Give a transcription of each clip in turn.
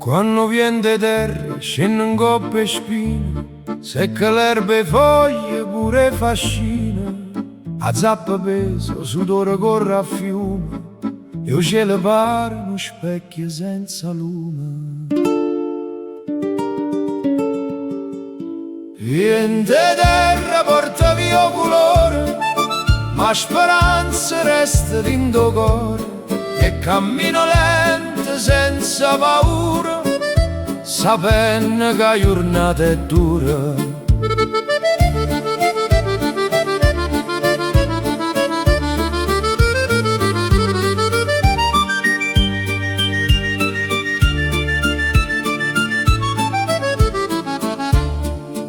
Quando vien de terra scendono coppe e spine, secca l'erba e foglie pure fascina. A zappa peso, sudore corre a fiume, e il cielo pare uno specchio senza lume. Vien de terra porta via colore, ma speranza resta dentro cuore, e cammino lento senza paura, sapendo che la giornata è dura.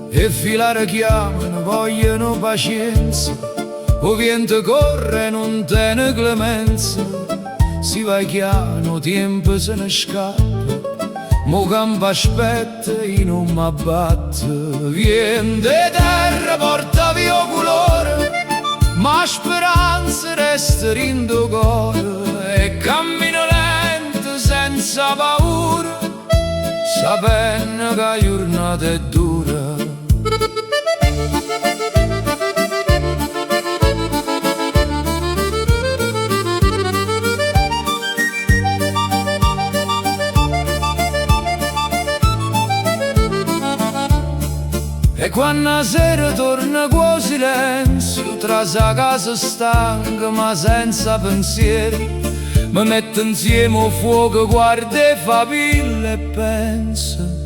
E filare chiamano, vogliono pazienza, o vento corre non tiene clemenza. Si va chiano, tempo se ne scappa, mo campo aspetta e non m'abbatte. Vien de terra porta via colore, ma speranza resta dentro cuore, e cammino lento senza paura, sapendo che la giornata è dura. E quando la sera torna con silenzio, tra la casa stanca ma senza pensieri, mi metto insieme al fuoco, guarda e fa pille e pensa